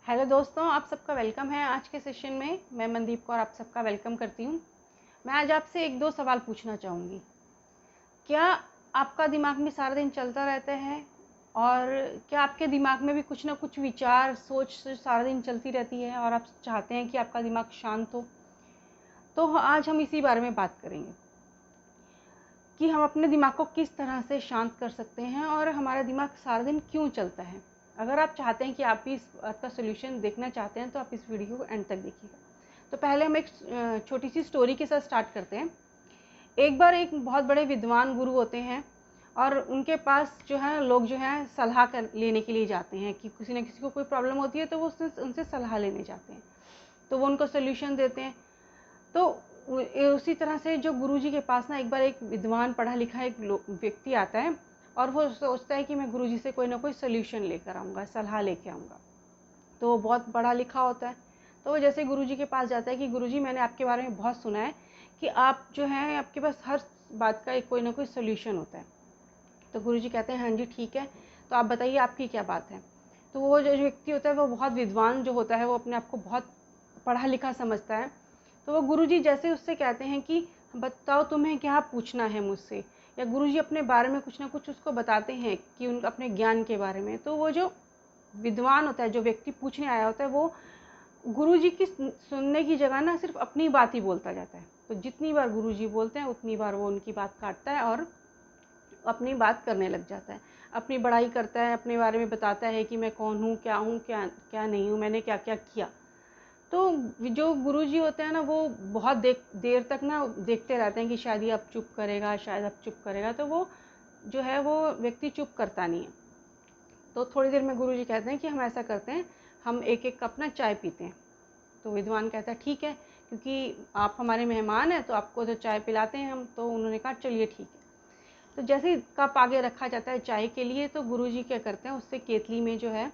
Hello दोस्तों, आप सबका वेलकम है। आज के सेशन में मैं मनदीप कौर आप सबका वेलकम करती हूँ। मैं आज आपसे एक दो सवाल पूछना चाहूँगी। क्या आपका दिमाग में सारा दिन चलता रहता है और क्या आपके दिमाग में भी कुछ ना कुछ विचार सोच सारा दिन चलती रहती है और आप चाहते हैं कि आपका दिमाग शांत हो? तो आज हम इसी बारे में बात करेंगे कि हम अपने दिमाग को किस तरह से शांत कर सकते हैं और हमारा दिमाग सारा दिन क्यों चलता है। अगर आप चाहते हैं कि आप भी इस बात का सोल्यूशन देखना चाहते हैं तो आप इस वीडियो को एंड तक देखिएगा। तो पहले हम एक छोटी सी स्टोरी के साथ स्टार्ट करते हैं। एक बार एक बहुत बड़े विद्वान गुरु होते हैं और उनके पास जो है लोग जो है सलाह कर लेने के लिए जाते हैं कि किसी न किसी को कोई प्रॉब्लम होती है तो वो उनसे सलाह लेने जाते हैं। तो वो उनको सोल्यूशन देते हैं। तो उसी तरह से जो गुरुजी के पास ना एक बार एक विद्वान पढ़ा लिखा एक व्यक्ति आता है और वो सोचता है कि मैं गुरुजी से कोई ना कोई सोल्यूशन लेकर आऊँगा, सलाह लेके आऊँगा। तो वो बहुत पढ़ा लिखा होता है। तो वो जैसे गुरुजी के पास जाता है कि गुरुजी, मैंने आपके बारे में बहुत सुना है कि आप जो हैं आपके पास हर बात का एक कोई ना कोई सोल्यूशन होता है। तो गुरुजी कहते हैं हाँ जी ठीक है, तो आप बताइए आपकी क्या बात है। तो वो जो व्यक्ति होता है वो बहुत विद्वान जो होता है, वो अपने आप को बहुत पढ़ा लिखा समझता है। तो वो गुरुजी जैसे उससे कहते हैं कि बताओ तुम्हें क्या पूछना है मुझसे, या गुरुजी अपने बारे में कुछ ना कुछ उसको बताते हैं कि उन अपने ज्ञान के बारे में। तो वो जो विद्वान होता है, जो व्यक्ति पूछने आया होता है, वो गुरुजी की सुनने की जगह ना सिर्फ अपनी बात ही बोलता जाता है। तो जितनी बार गुरुजी बोलते हैं उतनी बार वो उनकी बात काटता है और अपनी बात करने लग जाता है, अपनी बड़ाई करता है, अपने बारे में बताता है कि मैं कौन हूँ, क्या क्या नहीं हूँ, मैंने क्या क्या किया। तो जो गुरुजी होते हैं ना, वो बहुत देर तक ना देखते रहते हैं कि शायद ये अब चुप करेगा, शायद अब चुप करेगा। तो वो जो है वो व्यक्ति चुप करता नहीं है। तो थोड़ी देर में गुरुजी कहते हैं कि हम ऐसा करते हैं, हम एक एक कप ना चाय पीते हैं। तो विद्वान कहता है ठीक है, क्योंकि आप हमारे मेहमान हैं तो आपको तो चाय पिलाते हैं हम। तो उन्होंने कहा चलिए ठीक है। तो जैसे ही कप आगे रखा जाता है चाय के लिए, तो गुरुजी क्या करते हैं, उससे केतली में जो है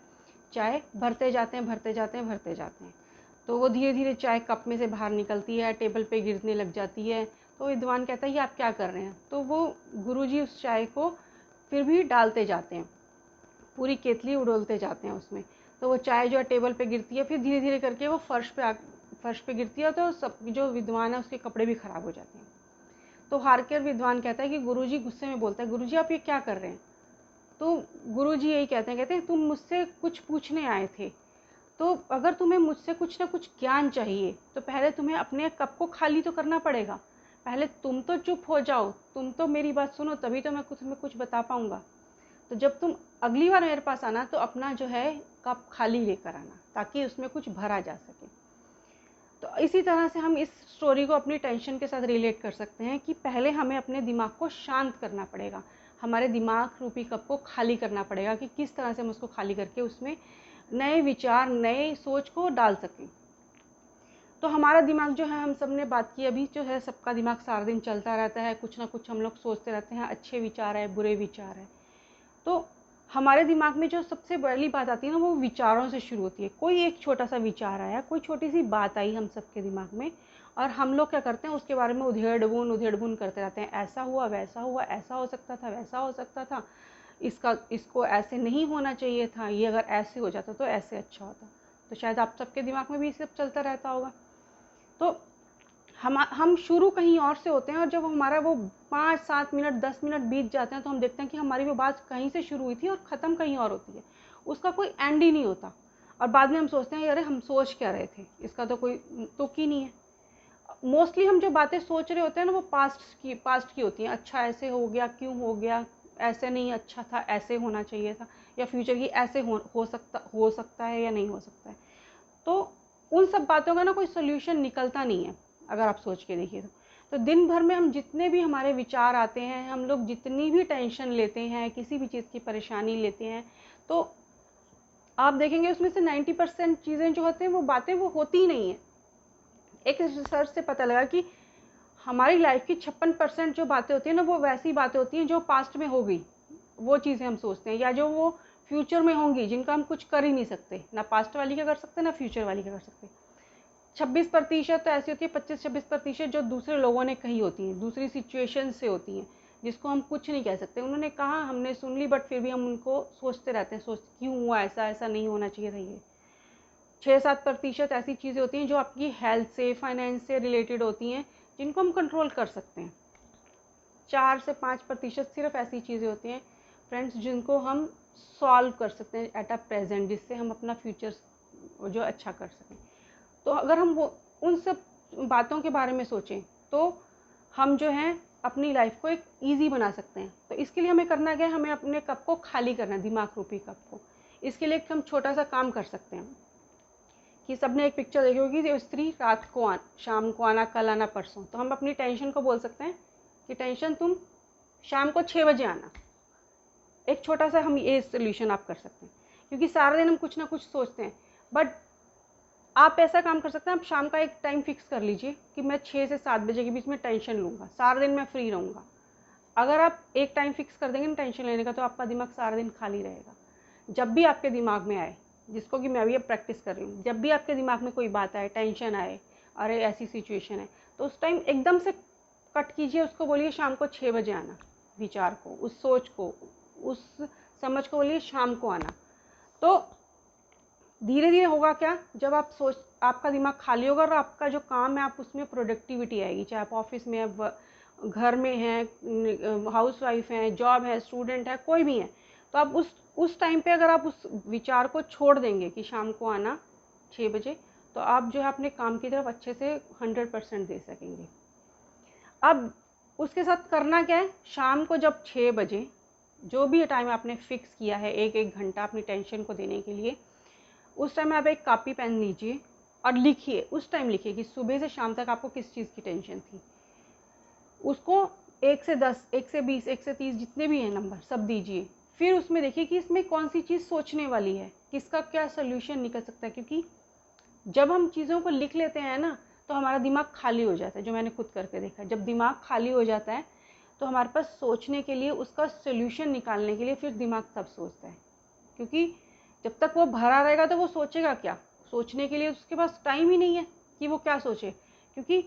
चाय भरते जाते हैं, भरते जाते हैं, भरते जाते हैं। तो वो धीरे धीरे चाय कप में से बाहर निकलती है, टेबल पे गिरने लग जाती है। तो विद्वान कहता है ये आप क्या कर रहे हैं। तो वो गुरुजी उस चाय को फिर भी डालते जाते हैं, पूरी केतली उड़ोलते जाते हैं उसमें। तो वो चाय जो है टेबल पे गिरती है, फिर धीरे धीरे करके वो फर्श पे गिरती है। तो सब जो विद्वान है उसके कपड़े भी खराब हो जाते हैं। तो हार कर विद्वान कहता है कि गुरुजी, गुस्से में बोलता है, गुरुजी आप ये क्या कर रहे हैं। तो गुरुजी यही कहते हैं तुम मुझसे कुछ पूछने आए थे, तो अगर तुम्हें मुझसे कुछ ना कुछ ज्ञान चाहिए तो पहले तुम्हें अपने कप को खाली तो करना पड़ेगा। पहले तुम तो चुप हो जाओ, तुम तो मेरी बात सुनो, तभी तो मैं तुम्हें कुछ बता पाऊंगा। तो जब तुम अगली बार मेरे पास आना तो अपना जो है कप खाली लेकर आना, ताकि उसमें कुछ भरा जा सके। तो इसी तरह से हम इस स्टोरी को अपनी टेंशन के साथ रिलेट कर सकते हैं कि पहले हमें अपने दिमाग को शांत करना पड़ेगा, हमारे दिमाग रूपी कप को खाली करना पड़ेगा कि किस तरह से हम उसको खाली करके उसमें नए विचार, नए सोच को डाल सकें। तो हमारा दिमाग जो है, हम सब ने बात की अभी, जो है सबका दिमाग सारा दिन चलता रहता है, कुछ ना कुछ हम लोग सोचते रहते हैं, अच्छे विचार है, बुरे विचार है। तो हमारे दिमाग में जो सबसे पहली बात आती है ना, वो विचारों से शुरू होती है। कोई एक छोटा सा विचार आया, कोई छोटी सी बात आई हम सबके दिमाग में, और हम लोग क्या करते हैं, उसके बारे में उधेड़ बुन करते रहते हैं। ऐसा हुआ, वैसा हुआ, ऐसा हो सकता था, वैसा हो सकता था, इसको ऐसे नहीं होना चाहिए था, ये अगर ऐसे हो जाता तो ऐसे अच्छा होता। तो शायद आप सबके दिमाग में भी सब चलता रहता होगा। तो हम शुरू कहीं और से होते हैं, और जब हमारा वो 5-7 मिनट 10 मिनट बीत जाते हैं तो हम देखते हैं कि हमारी वो बात कहीं से शुरू हुई थी और ख़त्म कहीं और होती है, उसका कोई एंड ही नहीं होता। और बाद में हम सोचते हैं अरे हम सोच क्या रहे थे, इसका तो कोई तुक ही नहीं है। मोस्टली हम जो बातें सोच रहे होते हैं ना, वो पास्ट की होती हैं। अच्छा ऐसे हो गया, क्यों हो गया, ऐसे नहीं अच्छा था, ऐसे होना चाहिए था, या फ्यूचर की ऐसे हो सकता है या नहीं हो सकता है। तो उन सब बातों का ना कोई सोल्यूशन निकलता नहीं है, अगर आप सोच के देखिए तो दिन भर में हम जितने भी हमारे विचार आते हैं, हम लोग जितनी भी टेंशन लेते हैं, किसी भी चीज़ की परेशानी लेते हैं, तो आप देखेंगे उसमें से 90% चीज़ें जो होते हैं वो बातें वो होती ही नहीं है। एक रिसर्च से पता लगा कि हमारी लाइफ की 56% जो बातें होती हैं ना, वो वैसी बातें होती हैं जो पास्ट में हो गई, वो चीज़ें हम सोचते हैं, या जो वो फ्यूचर में होंगी, जिनका हम कुछ कर ही नहीं सकते, ना पास्ट वाली का कर सकते ना फ्यूचर वाली का कर सकते। 26% तो ऐसी होती है, 25-26% जो दूसरे लोगों ने कही होती हैं, दूसरी सिचुएशन से होती हैं, जिसको हम कुछ नहीं कह सकते। उन्होंने कहा, हमने सुन ली, बट फिर भी हम उनको सोचते रहते हैं, क्यों हुआ ऐसा, ऐसा नहीं होना चाहिए था ये। 6-7% ऐसी चीज़ें होती हैं जो आपकी हेल्थ से, फाइनेंस से रिलेटेड होती हैं, जिनको हम कंट्रोल कर सकते हैं। 4 से 5% सिर्फ ऐसी चीज़ें होती हैं फ्रेंड्स जिनको हम सॉल्व कर सकते हैं एट अ प्रेजेंट, जिससे हम अपना फ्यूचर जो अच्छा कर सकें। तो अगर हम वो उन सब बातों के बारे में सोचें तो हम जो हैं अपनी लाइफ को एक ईजी बना सकते हैं। तो इसके लिए हमें करना क्या है, हमें अपने कप को खाली करना है, दिमाग रूपी कप को। इसके लिए हम छोटा सा काम कर सकते हैं कि सबने एक पिक्चर देखी होगी, जो स्त्री रात को शाम को आना, कल आना, परसों। तो हम अपनी टेंशन को बोल सकते हैं कि टेंशन तुम शाम को 6 बजे आना। एक छोटा सा हम ये सोल्यूशन आप कर सकते हैं, क्योंकि सारा दिन हम कुछ ना कुछ सोचते हैं। बट आप ऐसा काम कर सकते हैं, आप शाम का एक टाइम फिक्स कर लीजिए कि मैं 6 से 7 बजे के बीच में टेंशन लूँगा, सारा दिन मैं फ्री रहूँगा। अगर आप एक टाइम फिक्स कर देंगे ना टेंशन लेने का, तो आपका दिमाग सारा दिन खाली रहेगा। जब भी आपके दिमाग में आए, जिसको कि मैं भी अब प्रैक्टिस कर रही हूँ, जब भी आपके दिमाग में कोई बात आए, टेंशन आए, अरे ऐसी सिचुएशन है, तो उस टाइम एकदम से कट कीजिए, उसको बोलिए शाम को 6 बजे आना। विचार को, उस सोच को, उस समझ को बोलिए शाम को आना। तो धीरे धीरे होगा क्या, जब आप आपका दिमाग खाली होगा और आपका जो काम है आप उसमें प्रोडक्टिविटी आएगी। चाहे आप ऑफिस में है, घर में हैं, हाउस वाइफ हैं, जॉब है, स्टूडेंट है, कोई भी है, तो आप उस टाइम पे अगर आप उस विचार को छोड़ देंगे कि शाम को आना 6 बजे, तो आप जो है अपने काम की तरफ अच्छे से 100% दे सकेंगे। अब उसके साथ करना क्या है, शाम को जब 6 बजे जो भी टाइम आपने फिक्स किया है, एक घंटा अपनी टेंशन को देने के लिए, उस टाइम आप एक कॉपी पेन लीजिए और लिखिए। उस टाइम लिखिए कि सुबह से शाम तक आपको किस चीज़ की टेंशन थी। उसको 1 से 10, 1 से 20, 1 से 30 जितने भी हैं नंबर सब दीजिए। फिर उसमें देखिए कि इसमें कौन सी चीज़ सोचने वाली है, किसका क्या सोल्यूशन निकल सकता है। क्योंकि जब हम चीज़ों को लिख लेते हैं ना, तो हमारा दिमाग खाली हो जाता है। जो मैंने खुद करके देखा, जब दिमाग खाली हो जाता है तो हमारे पास सोचने के लिए, उसका सोल्यूशन निकालने के लिए फिर दिमाग तब सोचता है। क्योंकि जब तक वो भरा रहेगा तो वो सोचेगा क्या, सोचने के लिए उसके पास टाइम ही नहीं है कि वो क्या सोचे। क्योंकि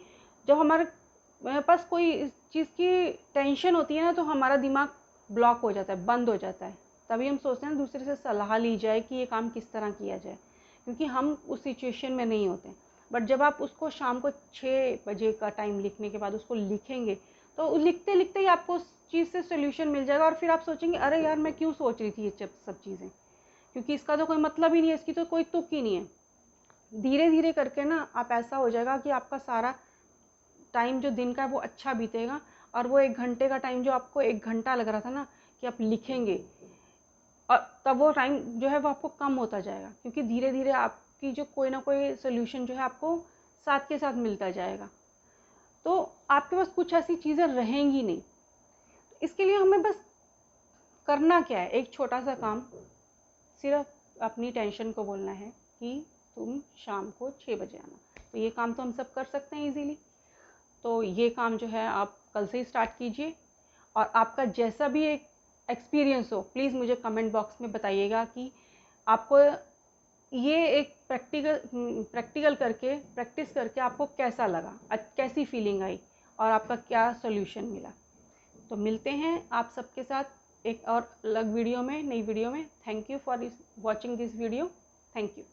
जब हमारे पास कोई चीज़ की टेंशन होती है ना, तो हमारा दिमाग ब्लॉक हो जाता है, बंद हो जाता है। तभी हम सोचते हैं दूसरे से सलाह ली जाए कि ये काम किस तरह किया जाए, क्योंकि हम उस सिचुएशन में नहीं होते। बट जब आप उसको शाम को 6 बजे का टाइम लिखने के बाद उसको लिखेंगे, तो लिखते लिखते ही आपको उस चीज़ से सोल्यूशन मिल जाएगा। और फिर आप सोचेंगे अरे यार मैं क्यों सोच रही थी ये सब चीज़ें, क्योंकि इसका तो कोई मतलब ही नहीं है, इसकी तो कोई तुक ही नहीं है। धीरे धीरे करके ना आप ऐसा हो जाएगा कि आपका सारा टाइम जो दिन का है वो अच्छा बीतेगा। और वो 1 घंटे का टाइम जो आपको 1 घंटा लग रहा था ना कि आप लिखेंगे, और तब वो टाइम जो है वो आपको कम होता जाएगा। क्योंकि धीरे धीरे आपकी जो कोई ना कोई सोल्यूशन जो है आपको साथ के साथ मिलता जाएगा। तो आपके पास कुछ ऐसी चीज़ें रहेंगी नहीं। तो इसके लिए हमें बस करना क्या है, एक छोटा सा काम, सिर्फ अपनी टेंशन को बोलना है कि तुम शाम को 6 बजे आना। तो ये काम तो हम सब कर सकते हैं इजीली। तो ये काम जो है आप कल से ही स्टार्ट कीजिए। और आपका जैसा भी एक एक्सपीरियंस हो, प्लीज़ मुझे कमेंट बॉक्स में बताइएगा कि आपको ये एक प्रैक्टिकल करके, प्रैक्टिस करके आपको कैसा लगा, कैसी फीलिंग आई और आपका क्या सोल्यूशन मिला। तो मिलते हैं आप सबके साथ एक और अलग वीडियो में, नई वीडियो में। Thank you for watching this video. Thank you.